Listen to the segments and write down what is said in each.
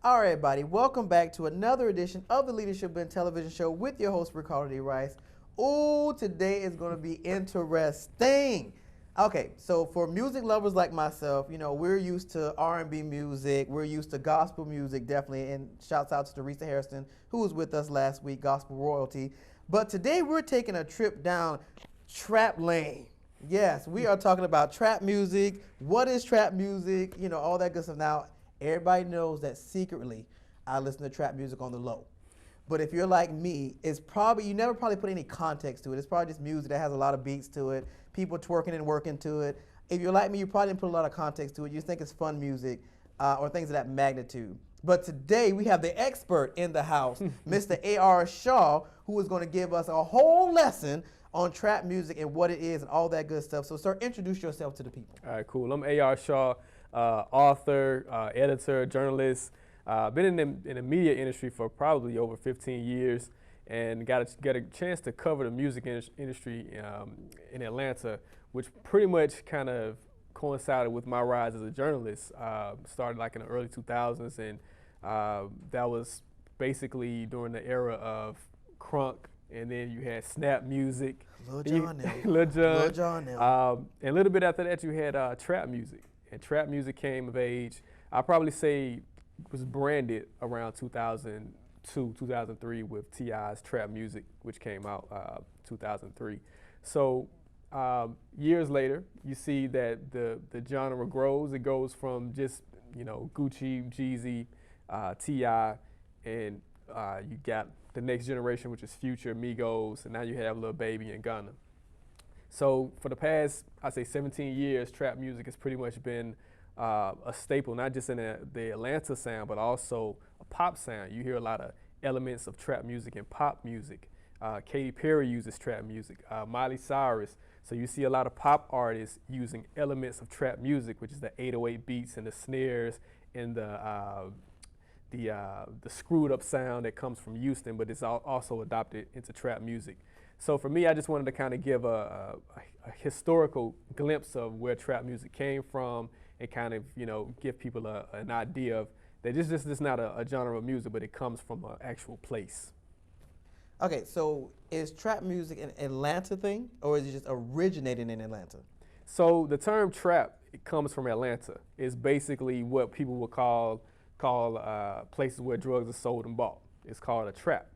All right, everybody, welcome back to another edition of the Leadership Blend television show with your host, Ricardo D. Rice. Ooh, today is going to be interesting. Okay, so for music lovers like myself, you know, we're used to R&B music, we're used to gospel music, definitely, and shouts out to Teresa Harrison, who was with us last week, gospel royalty. But today we're taking a trip down trap lane. Yes, we are talking about trap music. What is trap music? You know, all that good stuff. Now, everybody knows that secretly I listen to trap music on the low. But if you're like me, it's probably, you never probably put any context to it. It's probably just music that has a lot of beats to it, people twerking and working to it. If you're like me, you probably didn't put a lot of context to it. You just think it's fun music or things of that magnitude. But today we have the expert in the house, Mr. A.R. Shaw, who is going to give us a whole lesson on trap music and what it is and all that good stuff. So, sir, introduce yourself to the people. All right, cool. I'm A.R. Shaw, author, editor, journalist. Been in the media industry for probably over 15 years, and got a chance to cover the music industry in Atlanta, which pretty much kind of coincided with my rise as a journalist. Started like in the early 2000s, and that was basically during the era of crunk, and then you had snap music. Lil Jon now. Lil Jon now. And a little bit after that, you had trap music. And trap music came of age, I probably say was branded around 2002, 2003 with T.I.'s Trap Music, which came out 2003. So years later, you see that the genre grows. It goes from just, you know, Gucci, Jeezy, T.I., and you got the next generation, which is Future, Migos, and now you have Lil Baby and Gunna. So for the past, I say 17 years, trap music has pretty much been a staple, not just in the Atlanta sound, but also a pop sound. You hear a lot of elements of trap music in pop music. Katy Perry uses trap music, Miley Cyrus. So you see a lot of pop artists using elements of trap music, which is the 808 beats and the snares and the screwed up sound that comes from Houston, but it's also adopted into trap music. So for me, I just wanted to kind of give a historical glimpse of where trap music came from and kind of, you know, give people an idea of that this is not a genre of music, but it comes from an actual place. Okay, so is trap music an Atlanta thing, or is it just originating in Atlanta? So the term trap, it comes from Atlanta. It's basically what people would call places where drugs are sold and bought. It's called a trap.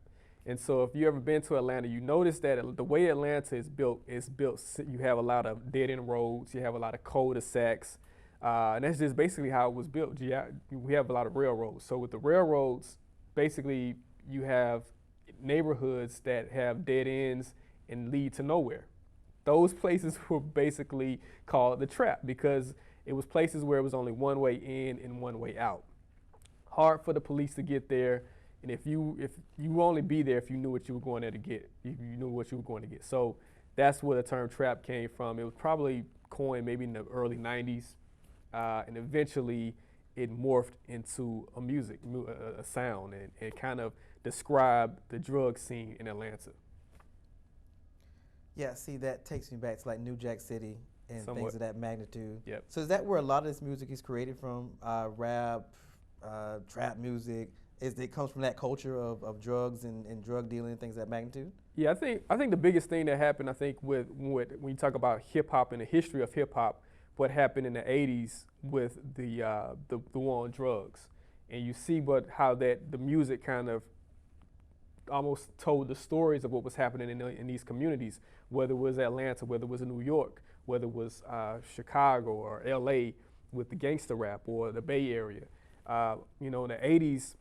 And so if you ever been to Atlanta, you notice that the way Atlanta is built, you have a lot of dead-end roads, you have a lot of cul-de-sacs, and that's just basically how it was built. We have a lot of railroads. So with the railroads, basically you have neighborhoods that have dead ends and lead to nowhere. Those places were basically called the trap because it was places where it was only one way in and one way out. Hard for the police to get there, and if you only be there if you knew what you were going there to get, if you knew what you were going to get. So that's where the term trap came from. It was probably coined maybe in the early 90s, and eventually it morphed into a sound, and kind of described the drug scene in Atlanta. Yeah, see, that takes me back to like New Jack City and Somewhat. things of that magnitude. Yep. So is that where a lot of this music is created from? Rap, trap music? It comes from that culture of drugs and drug dealing and things of that magnitude? Yeah, I think the biggest thing that happened, I think, with when you talk about hip hop and the history of hip hop, what happened in the '80s with the war on drugs, and you see how the music kind of almost told the stories of what was happening in these communities, whether it was Atlanta, whether it was New York, whether it was Chicago or LA with the gangster rap, or the Bay Area. You know, in the '80s,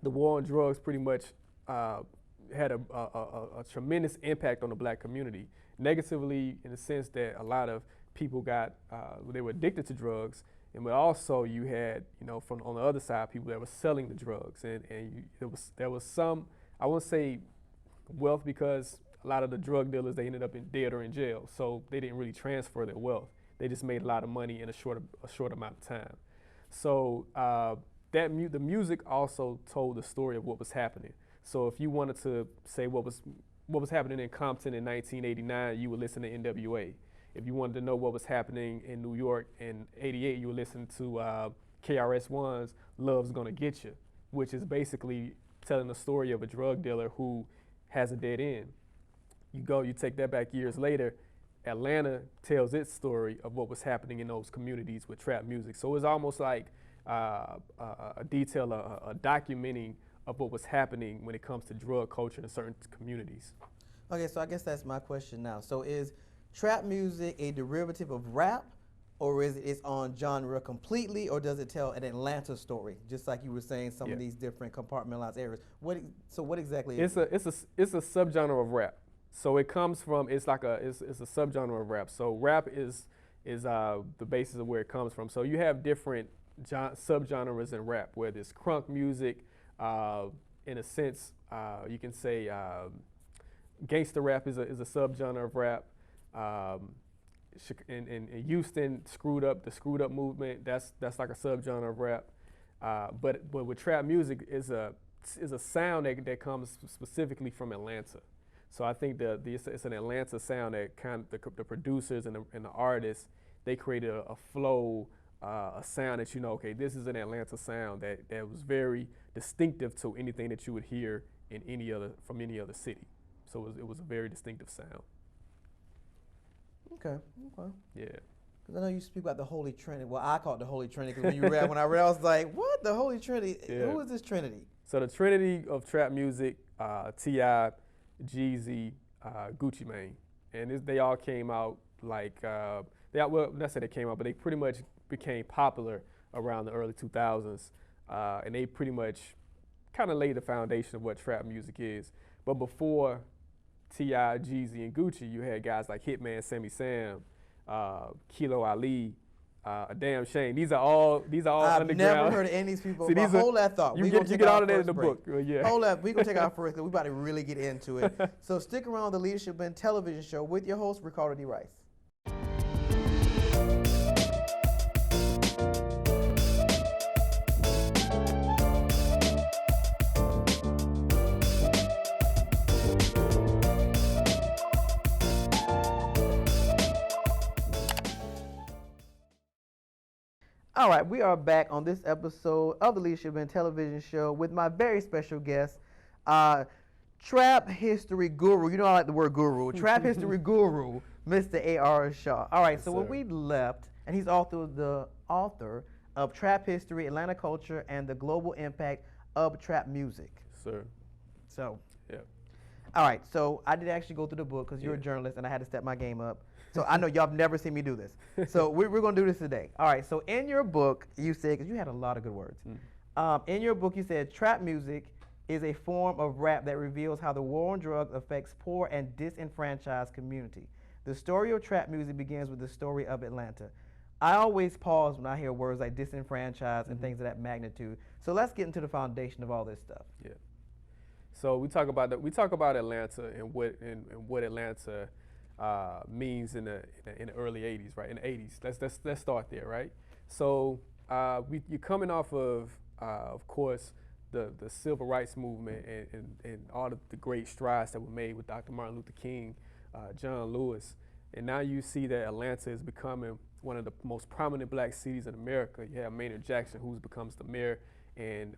the war on drugs pretty much had a tremendous impact on the black community, negatively in the sense that a lot of people they were addicted to drugs, but also you had, you know, from on the other side, people that were selling the drugs, and there was some, I won't say wealth, because a lot of the drug dealers, they ended up dead or in jail, so they didn't really transfer their wealth. They just made a lot of money in a short amount of time. So the music also told the story of what was happening. So if you wanted to say what was happening in Compton in 1989, you would listen to NWA. If you wanted to know what was happening in New York in '88, you would listen to KRS-One's Love's Gonna Get You, which is basically telling the story of a drug dealer who has a dead end. You take that back years later, Atlanta tells its story of what was happening in those communities with trap music. So it's almost like a detail, a documenting of what was happening when it comes to drug culture in certain communities. Okay, so I guess that's my question now. So is trap music a derivative of rap, or is it its own genre completely, or does it tell an Atlanta story, just like you were saying, some of these different compartmentalized areas? So what exactly is it? It's a subgenre of rap. So it comes from, it's a subgenre of rap. So rap is the basis of where it comes from. So you have different subgenres in rap, whether it's crunk music, in a sense, you can say gangster rap is a subgenre of rap. In Houston, the screwed up movement, that's like a subgenre of rap. But with trap music is a sound that comes specifically from Atlanta. So I think it's an Atlanta sound that the producers and the artists, they created a flow, a sound that okay, this is an Atlanta sound that was very distinctive to anything that you would hear from any other city. So it was a very distinctive sound. Okay. Yeah. Because I know you speak about the Holy Trinity. Well, I call it the Holy Trinity because when I read, I was like, what? The Holy Trinity? Yeah. Who is this Trinity? So the Trinity of trap music, T.I., Jeezy, Gucci Mane. And they all came out like, not say they came out, but they pretty much became popular around the early 2000s. And they pretty much kind of laid the foundation of what trap music is. But before T.I., Jeezy, and Gucci, you had guys like Hitman, Sammy Sam, Kilo Ali, A Damn Shame. These are all I've underground. never heard of any of these people. See, but hold that thought. You get all of that in the book. Yeah. Hold up. We're going to take our first because we're about to really get into it. So stick around the Leadership Blend television show with your host, Ricardo D. Rice. All right, we are back on this episode of the Leadership Blend television show with my very special guest, trap history guru. You know I like the word guru. Trap history guru, Mr. A.R. Shaw. All right, so when we left, and he's the author of Trap History, Atlanta Culture, and the Global Impact of Trap Music. Sir. So. Yeah. All right, so I did actually go through the book because you're a journalist, and I had to step my game up. So I know y'all have never seen me do this. So we're going to do this today. All right, so in your book, you said, because you had a lot of good words. In your book, you said, trap music is a form of rap that reveals how the war on drugs affects poor and disenfranchised community. The story of trap music begins with the story of Atlanta. I always pause when I hear words like disenfranchised and things of that magnitude. So let's get into the foundation of all this stuff. Yeah. So we talk about Atlanta and what Atlanta means in the early 80s, right? In the 80s. Let's start there, right? So you're coming off of course, the civil rights movement and all of the great strides that were made with Dr. Martin Luther King, John Lewis, and now you see that Atlanta is becoming one of the most prominent black cities in America. You have Maynard Jackson, who becomes the mayor, and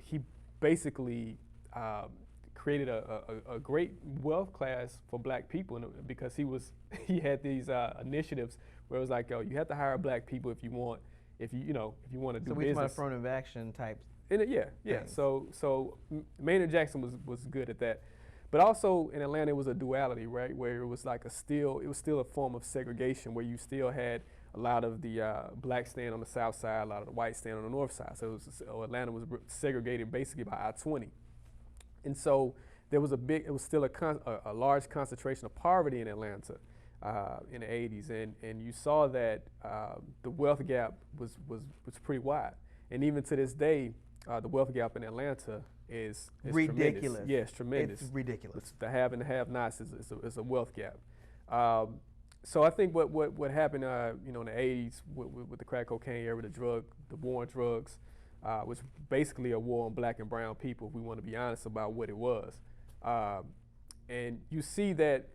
he basically created a great wealth class for black people because he had these initiatives where it was like, yo, you have to hire black people if you want to do business. So we talk affirmative action types. Yeah. So Maynard Jackson was good at that, but also in Atlanta it was a duality, right, where it was still a form of segregation where you still had a lot of the blacks staying on the south side, a lot of the whites staying on the north side. So Atlanta was segregated basically by I-20. And so it was still a large concentration of poverty in Atlanta in the 80s, and you saw that the wealth gap was pretty wide, and even to this day, the wealth gap in Atlanta is ridiculous. Tremendous. Yeah, it's tremendous. It's ridiculous. The have and the have-nots is a wealth gap. So I think what happened, in the 80s with the crack cocaine era, the war on drugs. Was basically a war on black and brown people, if we want to be honest about what it was. And you see that,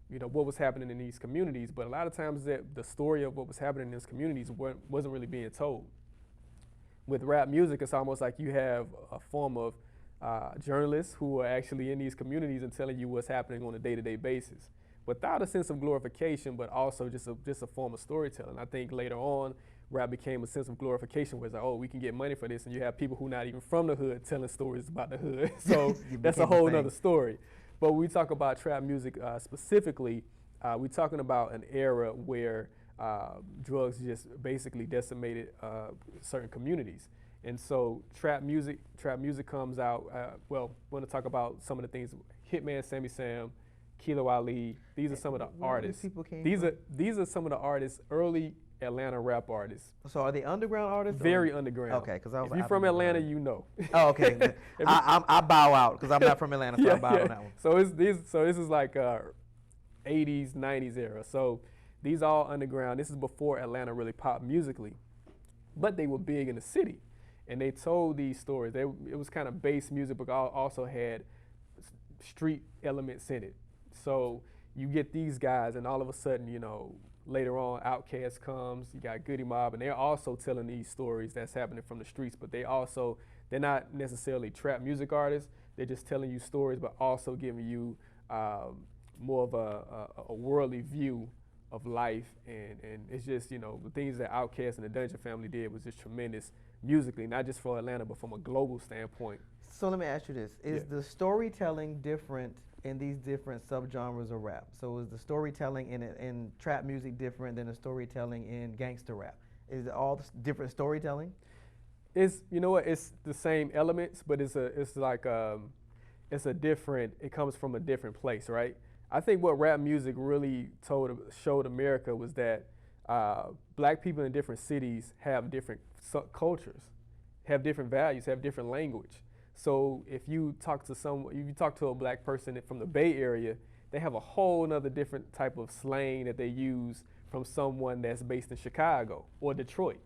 what was happening in these communities, but a lot of times the story of what was happening in these communities wasn't really being told. with rap music, it's almost like you have a form of journalists who are actually in these communities and telling you what's happening on a day-to-day basis, without a sense of glorification, but also just a form of storytelling. I think later on, rap became a sense of glorification, where it's like, oh, we can get money for this, and you have people who not even from the hood telling stories about the hood. So that's a whole nother story. But when we talk about trap music specifically, we're talking about an era where drugs just basically decimated certain communities. And so trap music comes out, well, we want to talk about some of the things, Hitman, Sammy Sam, Kilo Ali, these are some of the artists. These are some of the artists, early Atlanta rap artists. So are they underground artists? Very underground. Okay, because I was if you're from Atlanta, you know. Oh, okay. I bow out because I'm not from Atlanta, so I bow on that one. So this is like 80s, 90s era. So these all underground. This is before Atlanta really popped musically, but they were big in the city, and they told these stories. It was kind of bass music, but also had street elements in it. So you get these guys, and all of a sudden, you know, later on, Outkast comes. You got Goody Mob, and they're also telling these stories that's happening from the streets. But they're not necessarily trap music artists. They're just telling you stories, but also giving you more of a worldly view of life. And it's just, you know, the things that Outkast and the Dungeon Family did was just tremendous musically, not just for Atlanta, but from a global standpoint. So let me ask you this: is the storytelling different in these different subgenres of rap? So is the storytelling in trap music different than the storytelling in gangster rap? Is it all different storytelling? It's, you know what, it's the same elements, but it comes from a different place, right? I think what rap music really showed America was that black people in different cities have different cultures, have different values, have different language. So if you talk to a black person from the Bay Area, they have a whole nother different type of slang that they use from someone that's based in Chicago or Detroit.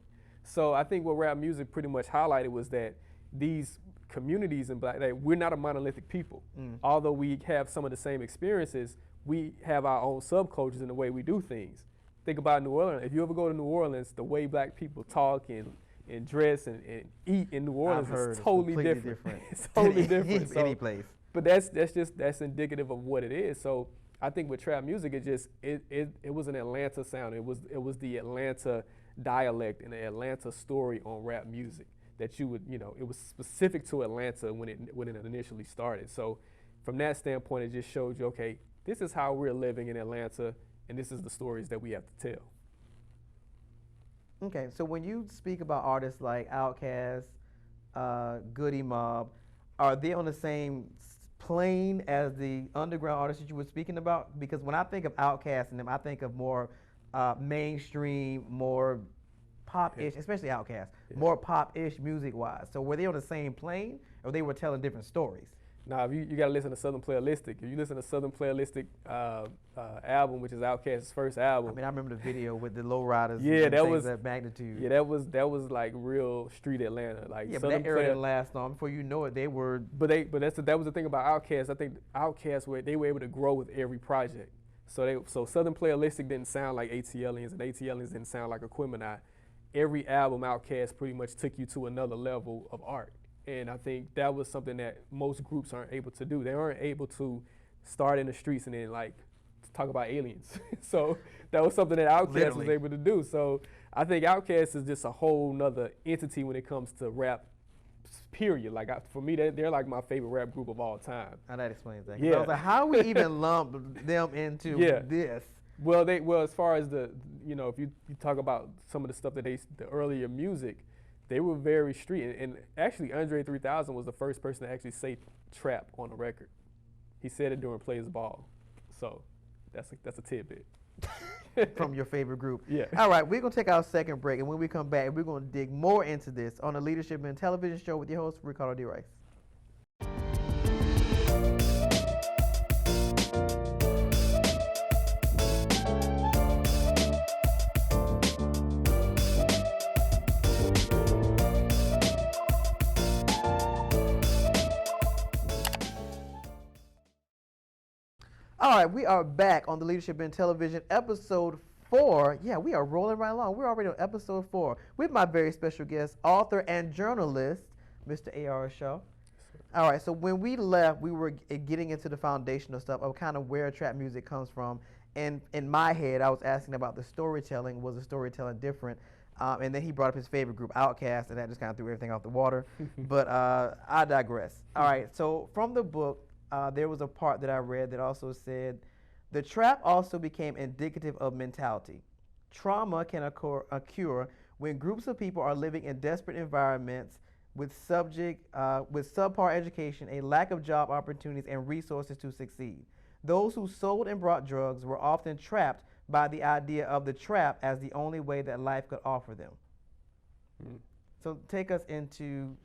So I think what rap music pretty much highlighted was that these communities in black, that we're not a monolithic people. Although we have some of the same experiences, we have our own subcultures in the way we do things. Think about New Orleans. If you ever go to New Orleans, the way black people talk and dress and eat in New Orleans is totally different. It's totally different. So, any place. But that's indicative of what it is. So I think with trap music, it was an Atlanta sound. It was the Atlanta dialect and the Atlanta story on rap music that you would, you know, it was specific to Atlanta when it initially started. So from that standpoint, it just showed you, okay, this is how we're living in Atlanta, and this is the stories that we have to tell. Okay, so when you speak about artists like Outkast, Goody Mob, are they on the same plane as the underground artists that you were speaking about? Because when I think of Outkast and them, I think of more mainstream, more pop-ish, especially Outkast, more pop-ish music-wise. So were they on the same plane, or they were telling different stories? Nah, you got to listen to Southern Playalistic. If you listen to Southern Playalistic album, which is Outkast's first album. I mean, I remember the video with the lowriders. Yeah, that was that magnitude. Yeah, that was like real street Atlanta. Like yeah, but that era didn't last long. Before you know it, they were. But that was the thing about Outkast. I think Outkast they were able to grow with every project. So Southern Playalistic didn't sound like ATLians, and ATLians didn't sound like Aquemini. Every album Outkast pretty much took you to another level of art. And I think that was something that most groups aren't able to do. They aren't able to start in the streets and then like talk about aliens. So that was something that Outkast was able to do. So I think Outkast is just a whole nother entity when it comes to rap, period. Like for me, they're like my favorite rap group of all time. Now that explains that. Yeah. I was like, how we even lump them into this? Well, as far as if you talk about some of the stuff that the earlier music, they were very street, and actually Andre 3000 was the first person to actually say trap on a record. He said it during Players Ball, so that's a tidbit. From your favorite group. Yeah. All right, we're gonna take our second break, and when we come back, we're gonna dig more into this on the Leadership in Television Show with your host Ricardo D. Rice. All right, we are back on the Leadership in Television, episode 4. Yeah, we are rolling right along. We're already on episode 4 with my very special guest, author and journalist, Mr. A.R. Shaw. All right, so when we left, we were getting into the foundational stuff of kind of where trap music comes from. And in my head, I was asking about the storytelling. Was the storytelling different? And then he brought up his favorite group, Outkast, and that just kind of threw everything out the water. But I digress. All right, so from the book, there was a part that I read that also said, the trap also became indicative of mentality. Trauma can occur when groups of people are living in desperate environments with subpar education, a lack of job opportunities, and resources to succeed. Those who sold and brought drugs were often trapped by the idea of the trap as the only way that life could offer them. So take us into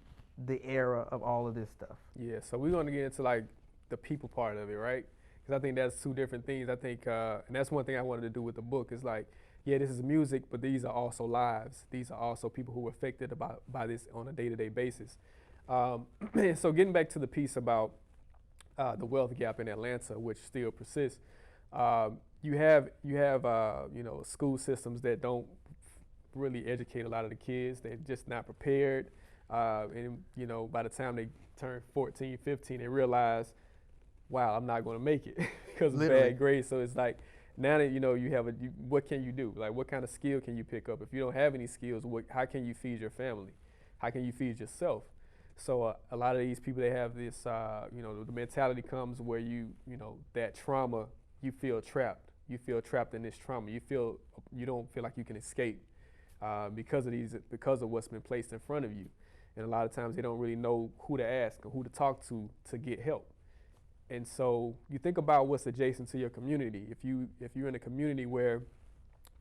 the era of all of this stuff. Yeah, so we're going to get into like the people part of it, right? Because I think that's two different things. I think, and that's one thing I wanted to do with the book is like, yeah, this is music, but these are also lives. These are also people who are affected by this on a day-to-day basis. So getting back to the piece about the wealth gap in Atlanta, which still persists, you have school systems that don't really educate a lot of the kids. They're just not prepared. And by the time they turn 14, 15, they realize, wow, I'm not going to make it because of bad grades. So it's like, now that you have what can you do? Like, what kind of skill can you pick up? If you don't have any skills, how can you feed your family? How can you feed yourself? So a lot of these people, they have this, the mentality comes where that trauma, you feel trapped. You feel trapped in this trauma. You don't feel like you can escape because of what's been placed in front of you. And a lot of times they don't really know who to ask or who to talk to get help. And so you think about what's adjacent to your community. If you're in a community where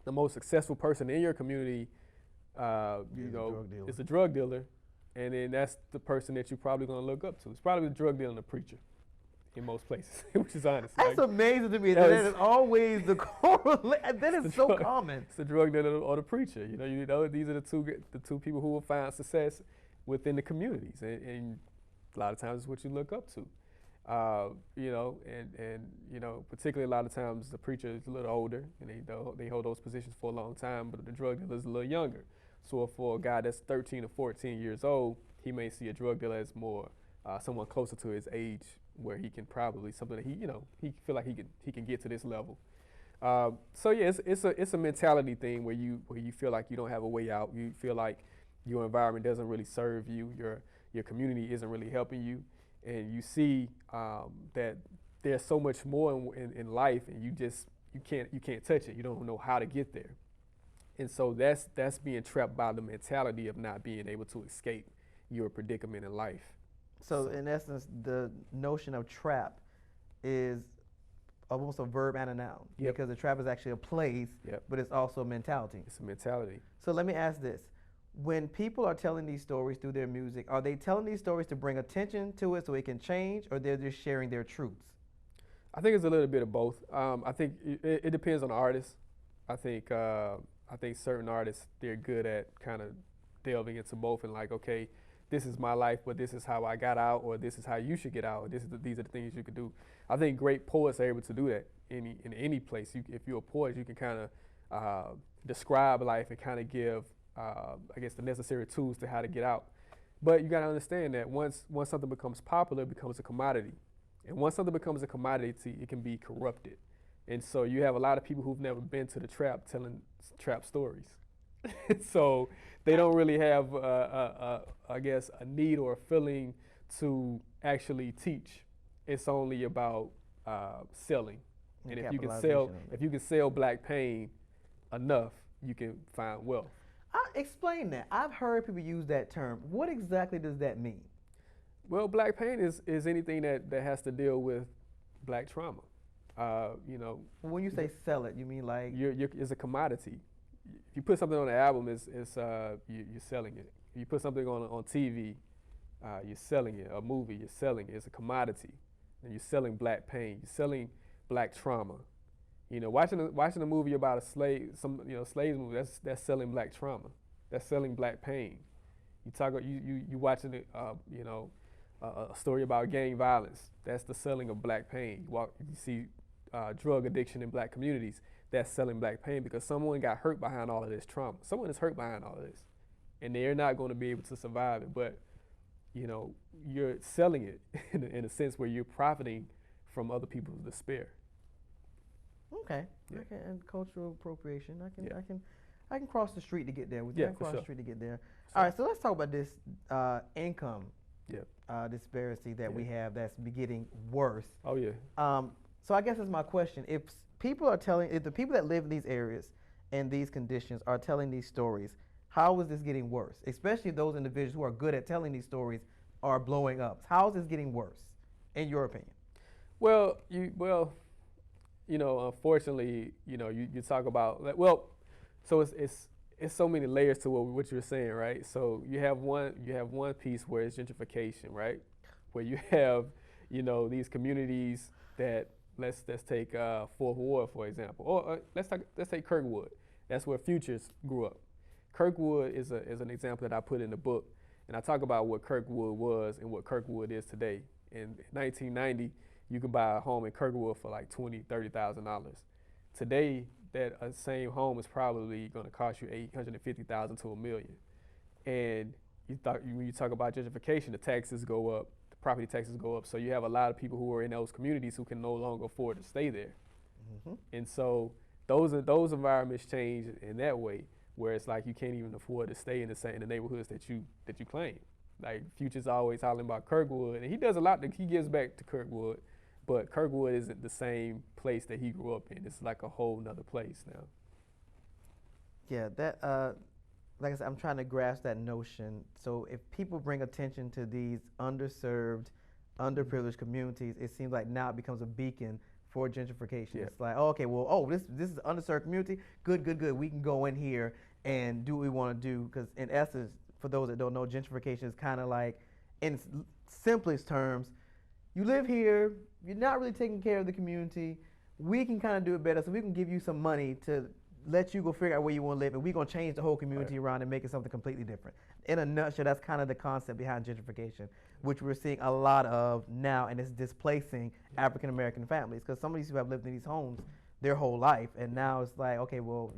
the most successful person in your community, is a drug dealer, and then that's the person that you're probably going to look up to. It's probably the drug dealer and the preacher in most places, which is honest. That's amazing to me. That is always the correlation. That is so common. It's the drug dealer or the preacher. These are the two people who will find success within the communities, and a lot of times it's what you look up to. Particularly a lot of times the preacher is a little older and they hold those positions for a long time, but the drug dealer is a little younger. So for a guy that's 13 or 14 years old, he may see a drug dealer as more someone closer to his age, where he can probably something that he feel like he can get to this level. So yeah, it's a mentality thing where you feel like you don't have a way out. You feel like your environment doesn't really serve you. Your community isn't really helping you. And you see that there's so much more in life, and you can't touch it. You don't know how to get there, and so that's being trapped by the mentality of not being able to escape your predicament in life. So in essence, the notion of trap is almost a verb and a noun, because the trap is actually a place, but it's also a mentality. It's a mentality. So let me ask this. When people are telling these stories through their music, are they telling these stories to bring attention to it so it can change, or they're just sharing their truths? I think it's a little bit of both. I think it depends on the artist. I think certain artists, they're good at kind of delving into both and like, okay, this is my life, but this is how I got out, or this is how you should get out, or these are the things you could do. I think great poets are able to do that in any place. If you're a poet, you can kind of describe life and kind of give the necessary tools to how to get out. But you got to understand that once something becomes popular, it becomes a commodity. And once something becomes a commodity, it can be corrupted. And so you have a lot of people who've never been to the trap telling trap stories. So they don't really have, a need or a feeling to actually teach. It's only about selling. And if you can sell black pain enough, you can find wealth. Explain that. I've heard people use that term. What exactly does that mean? Well, black pain is anything that has to deal with black trauma. When you say sell it, you mean like it's a commodity. If you put something on the album, you're selling it. If you put something on TV, you're selling it. A movie, you're selling it. It's a commodity, and you're selling black pain. You're selling black trauma. Watching a movie about a slave, slaves movie, that's selling black trauma. That's selling black pain. You watching a story about gang violence. That's the selling of black pain. You see drug addiction in black communities that's selling black pain because someone got hurt behind all of this trauma. Someone is hurt behind all of this, and they're not going to be able to survive it. But you're selling it in a sense where you're profiting from other people's despair. Okay. Yeah. Okay. And cultural appropriation. Yeah. I can cross the street to get there with you. Yeah, I can for cross sure. the street to get there. So- All right. So let's talk about this income Yeah. disparity that Yeah. we have that's getting worse. Oh yeah. So I guess that's my question. If the people that live in these areas and these conditions are telling these stories, how is this getting worse? Especially those individuals who are good at telling these stories are blowing up. How is this getting worse, in your opinion? Well, unfortunately, you talk about so it's so many layers to what you're saying, right? So you have one piece where it's gentrification, right? Where you have, these communities that let's take Fourth Ward for example, or let's take Kirkwood. That's where Futures grew up. Kirkwood is an example that I put in the book, and I talk about what Kirkwood was and what Kirkwood is today. In 1990, you could buy a home in Kirkwood for like $20,000, $30,000. Today, that same home is probably going to cost you $850,000 to $1 million. And when you talk about gentrification, the taxes go up, the property taxes go up. So you have a lot of people who are in those communities who can no longer afford to stay there. Mm-hmm. And so those environments change in that way, where it's like you can't even afford to stay in the neighborhoods that you claim. Like Future's always hollering about Kirkwood, and he does a lot. He gives back to Kirkwood, but Kirkwood isn't the same place that he grew up in. It's like a whole nother place now. Yeah, that like I said, I'm trying to grasp that notion. So if people bring attention to these underserved, underprivileged communities, it seems like now it becomes a beacon for gentrification. Yeah. It's like, oh, okay, well, this is an underserved community. Good. We can go in here and do what we want to do. Because in essence, for those that don't know, gentrification is kind of like, in its simplest terms, you live here, you're not really taking care of the community. We can kind of do it better, so we can give you some money to let you go figure out where you want to live, and we're going to change the whole community around and make it something completely different. In a nutshell, that's kind of the concept behind gentrification, which we're seeing a lot of now, and it's displacing African American families, because some of these people have lived in these homes their whole life, and now it's like, okay, well,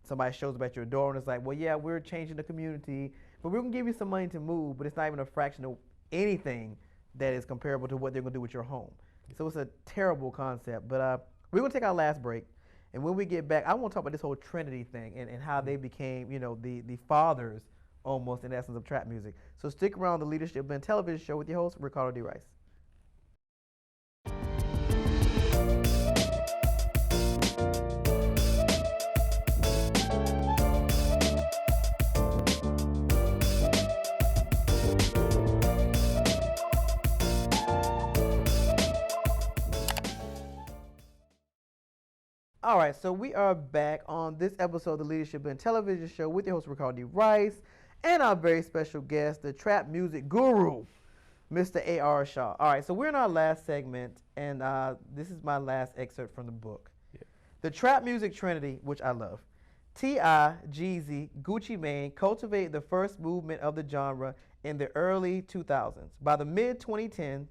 somebody shows up at your door and it's like, well, yeah, we're changing the community, but we're going to give you some money to move, but it's not even a fraction of anything that is comparable to what they're going to do with your home. So it's a terrible concept, but we're going to take our last break. And when we get back, I want to talk about this whole Trinity thing and how they became, the fathers, almost in essence, of trap music. So stick around the Leadership Blend television show with your host, Ricardo D. Rice. All right, so we are back on this episode of the Leadership Blend television show with your host, Ricardo D. Rice, and our very special guest, the trap music guru, Mr. A.R. Shaw. All right, so we're in our last segment, and this is my last excerpt from the book. Yeah. The trap music trinity, which I love. T.I., Jeezy, Gucci Mane cultivated the first movement of the genre in the early 2000s. By mid-2010,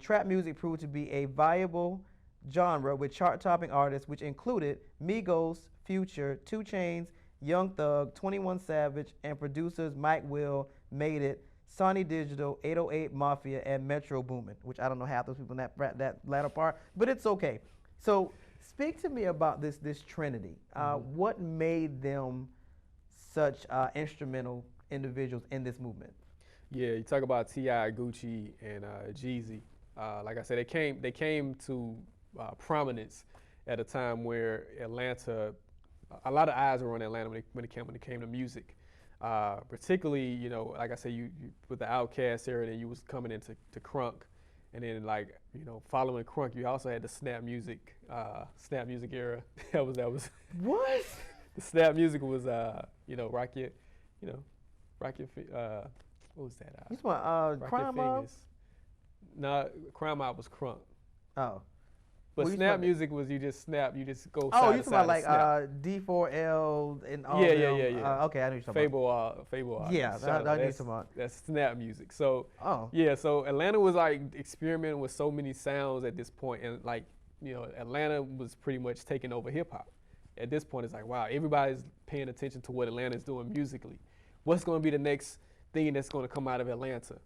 trap music proved to be a viable genre with chart-topping artists, which included Migos, Future, 2 Chainz, Young Thug, 21 Savage, and producers Mike Will, Made It, Sony Digital, 808 Mafia, and Metro Boomin, which I don't know half those people in that latter part, but it's okay. So speak to me about this trinity. What made them such instrumental individuals in this movement? Yeah, you talk about T.I., Gucci, and Jeezy. Like I said, they came to prominence at a time where Atlanta, a lot of eyes were on Atlanta when it came to music. Particularly, like I said, you with the Outkast era, then you was coming into Crunk, and then following Crunk, you also had the Snap music era. that was What? The Snap music was Rocket, what was that? You want Rocket Crime Mob? Fingers. No, Crime Mob was Crunk. Oh. But What you snap talking- music was you just snap, you just go Oh, side you to talking about side like and snap. D4L and all Yeah, them? yeah. Okay, I know you're talking about. Fable. Yeah, Shout out. I know you're talking about. That's snap music. So Oh, yeah, so Atlanta was like experimenting with so many sounds at this point, and like Atlanta was pretty much taking over hip hop. At this point, it's like wow, everybody's paying attention to what Atlanta's doing musically. What's going to be the next thing that's going to come out of Atlanta?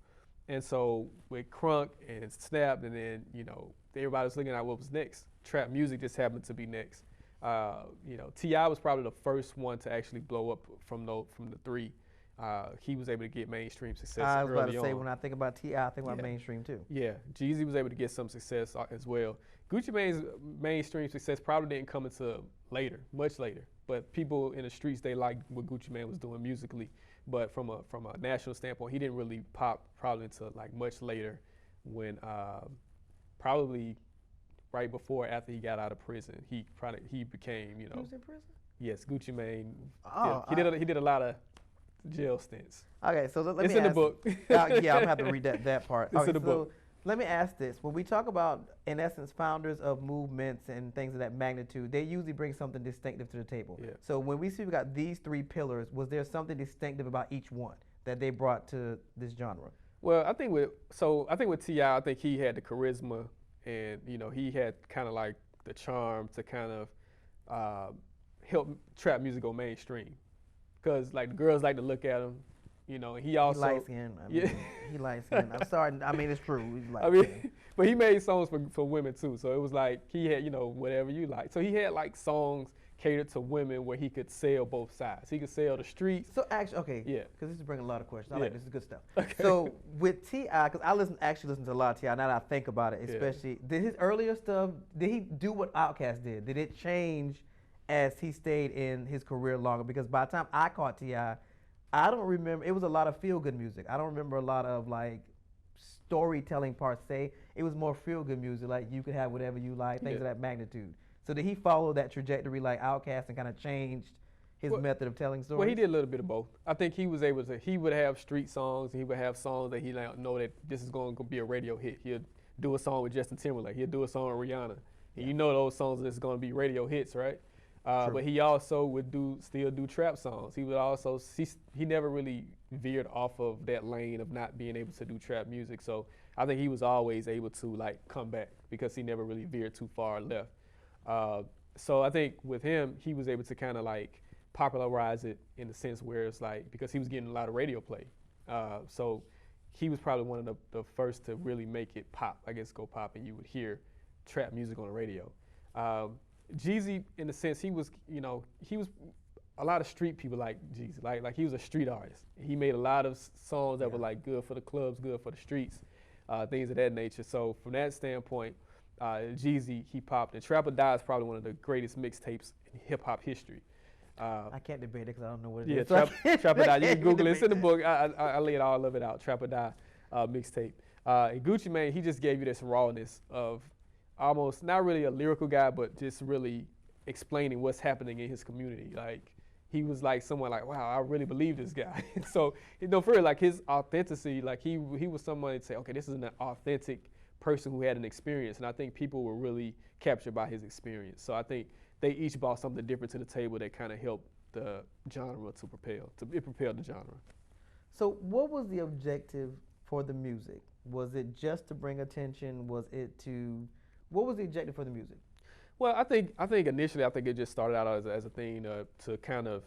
And so with Crunk and Snap, and then everybody was looking at what was next. Trap music just happened to be next. T.I. was probably the first one to actually blow up from the three. He was able to get mainstream success I was about early to say on. when I think about T.I., I think about Yeah. mainstream too. Yeah, Jeezy was able to get some success as well. Gucci Mane's mainstream success probably didn't come until later, much later. But people in the streets, they liked what Gucci Mane was doing musically. But from a national standpoint, he didn't really pop probably until like much later, when probably right before after he got out of prison, he became He was in prison? Yes, Gucci Mane. Oh, he did a lot of jail stints. Okay, so let me It's in the ask- book. yeah, I'm gonna have to read that part. It's Okay, in the book. Let me ask this: when we talk about, in essence, founders of movements and things of that magnitude, they usually bring something distinctive to the table. Yeah. So when we see we got these three pillars, was there something distinctive about each one that they brought to this genre? Well, I think with T.I., I think he had the charisma, and he had kind of like the charm to kind of help trap music go mainstream, because like the girls like to look at him, and he also He light skinned. He light skinned. I'm sorry. I mean, it's true. He's light skinned. but he made songs for women too, so it was like he had whatever you like. So he had like songs catered to women where he could sell both sides. He could sell the streets. So actually, okay, Yeah. because this is bringing a lot of questions. I Yeah. like this is good stuff. Okay. So with T.I., because I actually listen to a lot of T.I. now that I think about it, Yeah. especially did his earlier stuff, did he do what Outkast did? Did it change as he stayed in his career longer? Because by the time I caught T.I., I don't remember, it was a lot of feel-good music. I don't remember a lot of like storytelling per se. It was more feel-good music, like you could have whatever you like, things of that magnitude. So did he follow that trajectory like Outkast and kind of changed his method of telling stories? Well, he did a little bit of both. I think he was able to. He would have street songs, and he would have songs that he know that this is going to be a radio hit. He'll do a song with Justin Timberlake. He'll do a song with Rihanna, and those songs that's going to be radio hits, right? But he also would still do trap songs. He would also he never really veered off of that lane of not being able to do trap music. So I think he was always able to like come back because he never really veered too far left. So I think with him, he was able to kind of like popularize it in the sense where it's like, because he was getting a lot of radio play. So he was probably one of the first to really make it pop, I guess go pop, and you would hear trap music on the radio. Jeezy, in a sense, he was a lot of street people like Jeezy, like he was a street artist. He made a lot of songs that were like good for the clubs, good for the streets, things of that nature. So from that standpoint, Jeezy, he popped, and Trap or Die is probably one of the greatest mixtapes in hip hop history. I can't debate it because I don't know what it Yeah, is. So Trap or Die. You can Google it. It's in the debate book. I laid all of it out. Trap or Die mixtape. And Gucci Mane, he just gave you this rawness of almost not really a lyrical guy, but just really explaining what's happening in his community. Like he was like someone like, wow, I really believe this guy. So for real, like his authenticity, like he was someone to say, okay, this is an authentic person who had an experience, and I think people were really captured by his experience. So I think they each brought something different to the table that kind of helped the genre to propel. It propelled the genre. So what was the objective for the music? Was it just to bring attention? What was the objective for the music? Well, I think initially, I think it just started out as a thing to kind of,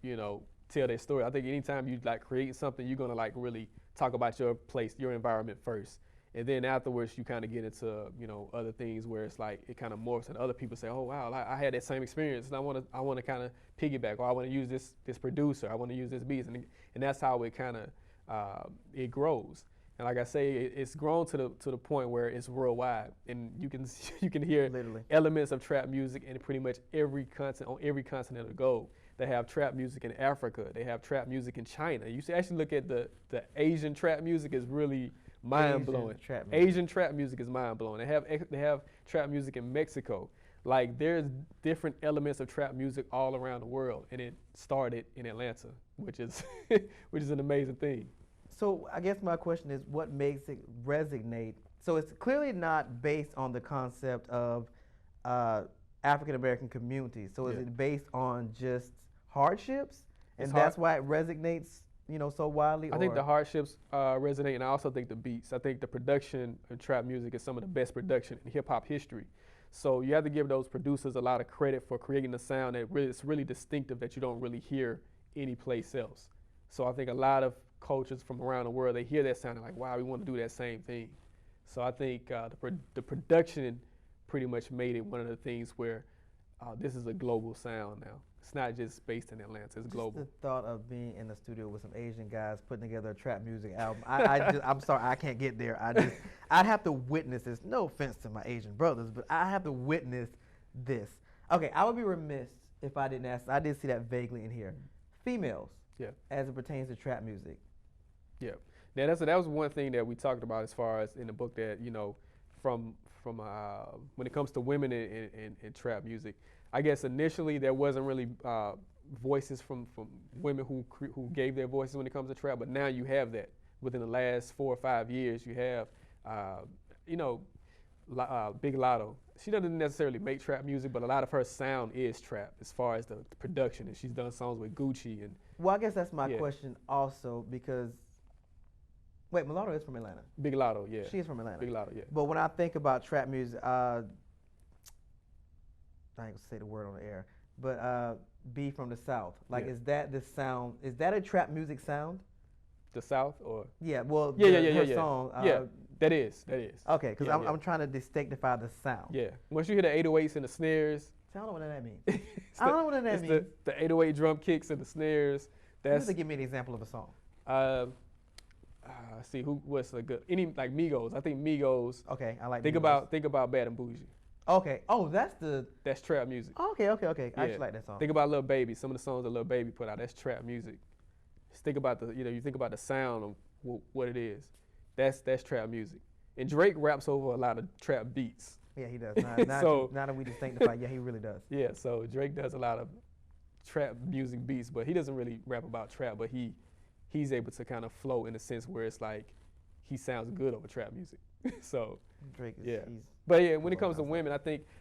tell their story. I think anytime you like create something, you're gonna like really talk about your place, your environment first, and then afterwards you kind of get into other things where it's like it kind of morphs, and other people say, oh wow, I had that same experience, and I want to kind of piggyback, or I want to use this producer, I want to use this beat, and that's how it kind of it grows. And like I say, it's grown to the point where it's worldwide, and you can hear Literally elements of trap music in pretty much every continent of the globe. They have trap music in Africa. They have trap music in China. You should actually look at the Asian trap music is really mind blowing. Asian trap music is mind blowing. They have trap music in Mexico. Like there's different elements of trap music all around the world, and it started in Atlanta, which is an amazing thing. So I guess my question is, what makes it resonate? So it's clearly not based on the concept of African American community. So is Yeah. it based on just hardships, and It's that's why it resonates, so widely? I think or- the hardships resonate, and I also think the beats. I think the production of trap music is some of the best production in hip hop history. So you have to give those producers a lot of credit for creating a sound that it's really distinctive that you don't really hear anyplace else. So I think a lot of cultures from around the world, they hear that sound and like, wow, we want to do that same thing. So I think the production pretty much made it one of the things where this is a global sound now. It's not just based in Atlanta, it's Just global. the thought of being in the studio with some Asian guys putting together a trap music album. I'm sorry, I can't get there. I'd have to witness this. No offense to my Asian brothers, but I have to witness this. Okay, I would be remiss if I didn't ask. I did see that vaguely in here. Females, Yeah. as it pertains to trap music. Yeah. Now that was one thing that we talked about as far as in the book that, from when it comes to women in trap music, I guess initially there wasn't really voices from women who gave their voices when it comes to trap, but now you have that. Within the last 4 or 5 years, you have, Big Lotto. She doesn't necessarily make trap music, but a lot of her sound is trap as far as the production, and she's done songs with Gucci and. Well, I guess that's my Yeah. question also because, wait, Mulatto is from Atlanta. Big Lotto, yeah. She is from Atlanta. Big Lotto, yeah. But when I think about trap music, I ain't gonna say the word on the air, but B from the South. Like, Yeah. is that the sound? Is that a trap music sound? The South or. Yeah. Well, Yeah. her song. Yeah, that is. Okay, because Yeah, I'm, yeah. I'm trying to distinctify the sound. Yeah. Once you hear the 808s and the snares. I don't know what that means. it's I don't know what that it's means. the 808 drum kicks and the snares. You That's. have to give me an example of a song. See what's a good like Migos. I think Migos. Okay, I like. Think Migos. about Bad and Bougie. Okay. Oh, that's the. That's trap music. Okay. I Yeah. actually like that song. Think about Lil Baby. Some of the songs that Lil Baby put out. That's trap music. Just think about you think about the sound of what it is. That's trap music. And Drake raps over a lot of trap beats. Yeah, he does. So- now that we distinctify, yeah, he really does. Yeah, so Drake does a lot of trap music beats, but he doesn't really rap about trap, but he's able to kind of flow in a sense where it's like he sounds good over trap music. So Drake is. Yeah. He's, but yeah, when it Well, comes to that's women,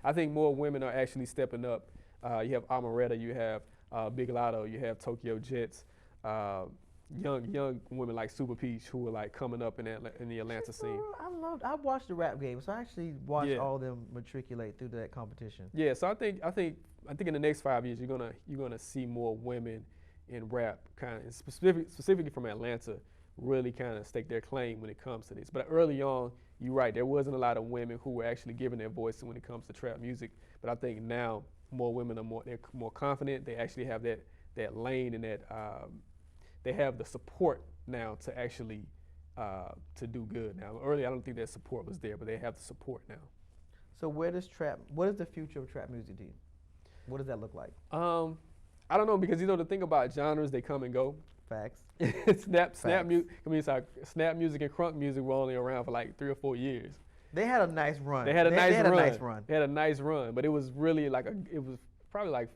I think more women are actually stepping up. You have Amaretta, you have Big Lotto, you have Tokyo Jets, young women like Super Peach who are like coming up in the Atlanta scene. I watched the rap game, so I actually watched Yeah. all of them matriculate through that competition. Yeah, so I think in the next 5 years you're gonna see more women in rap, kind of specifically from Atlanta, really kind of stake their claim when it comes to this. But early on, you're right, there wasn't a lot of women who were actually giving their voice when it comes to trap music. But I think now more women they're more confident. They actually have that lane and that they have the support now to actually to do good. Now earlier I don't think that support was there, but they have the support now. So what is the future of trap music to you? What does that look like? I don't know, because the thing about genres, they come and go. Facts. Snap music and crunk music were only around for like 3 or 4 years. They had a nice run. They had a nice run. They had a nice run, but it was really it was probably like,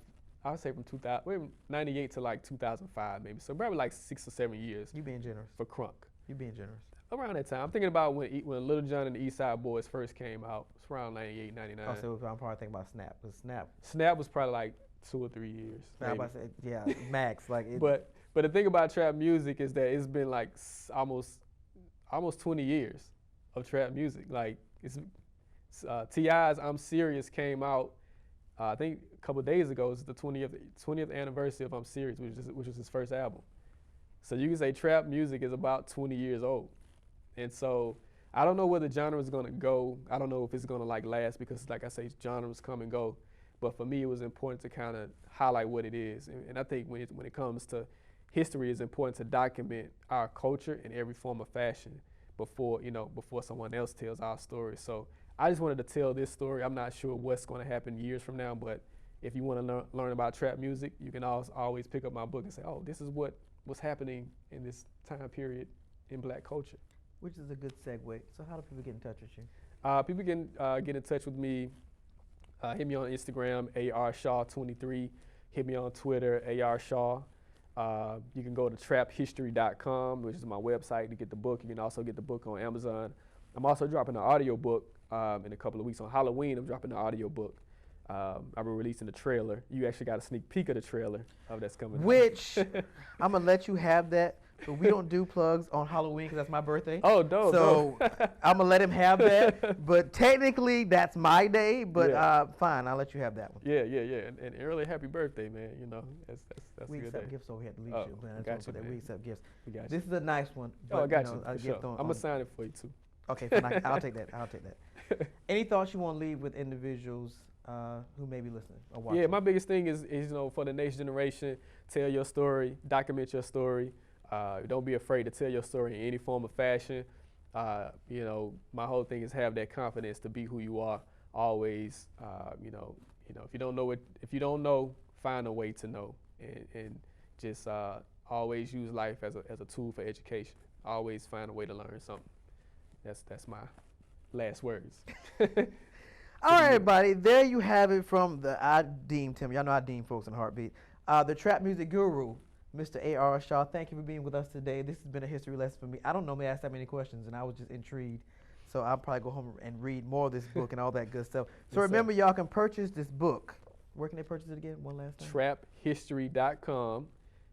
I would say from 98 to like 2005 maybe. So probably like 6 or 7 years You being generous. for crunk. You being generous. Around that time. I'm thinking about when Lil Jon and the East Side Boys first came out. It's around 98, 99. Oh, so I'm probably thinking about Snap. Because Snap was probably like 2 or 3 years. I'm maybe. about to say, yeah, max. Like it, But the thing about trap music is that it's been like almost 20 years of trap music. Like T.I.'s "I'm Serious" came out, I think a couple of days ago. It's the 20th anniversary of "I'm Serious," which was his first album. So you can say trap music is about 20 years old. And so I don't know where the genre is gonna go. I don't know if it's gonna like last, because like I say, genres come and go. But for me, it was important to kind of highlight what it is. And I think when it comes to history, it's important to document our culture in every form of fashion before someone else tells our story. So I just wanted to tell this story. I'm not sure what's going to happen years from now, but if you want to learn about trap music, you can always pick up my book and say, oh, this is what's happening in this time period in black culture. which is a good segue. So how do people get in touch with you? People can get in touch with me. Hit me on Instagram, arshaw23. Hit me on Twitter, arshaw. You can go to traphistory.com, which is my website, to get the book. You can also get the book on Amazon. I'm also dropping an audio book in a couple of weeks. On Halloween, I'm dropping an audio book. I've been releasing the trailer. You actually got a sneak peek of the trailer that's coming out. Which I'm gonna let you have that, but we don't do plugs on Halloween because that's my birthday. Oh, dope. So I'm gonna let him have that. But technically, that's my day. But Yeah. fine, I'll let you have that one. Yeah. And early happy birthday, man. You know, that's We a good accept day. gifts over here at the Oh, leadership. Man. gotcha, man. We accept gifts. We got you. This is a nice one. Oh, I but, got you know, you. a For gift sure. on- I'm on- gonna sign it for you too. Okay, fine, I'll take that. I'll take that. Any thoughts you want to leave with individuals who may be listening or watching? Yeah, my biggest thing is for the next generation, tell your story, document your story. Don't be afraid to tell your story in any form of fashion. My whole thing is have that confidence to be who you are. Always, if you don't know, find a way to know, and just always use life as a tool for education. Always find a way to learn something. That's my last words. All right, everybody. There you have it from I deem Tim. Y'all know I deem folks in a heartbeat. The trap music guru, Mr. A.R. Shaw. Thank you for being with us today. This has been a history lesson for me. I don't normally ask that many questions, and I was just intrigued. So I'll probably go home and read more of this book and all that good stuff. So Yes, remember, y'all can purchase this book. Where can they purchase it again? One last time. Traphistory.com,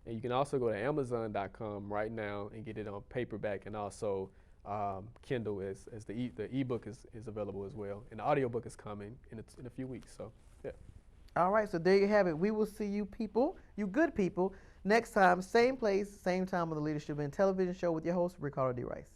and you can also go to Amazon.com right now and get it on paperback, and also Kindle as the ebook is available as well, and the audiobook is coming in a few weeks. So yeah. All right, so there you have it. We will see you people, you good people, next time, same place, same time on the Leadership in Television Show with your host, Ricardo D. Rice.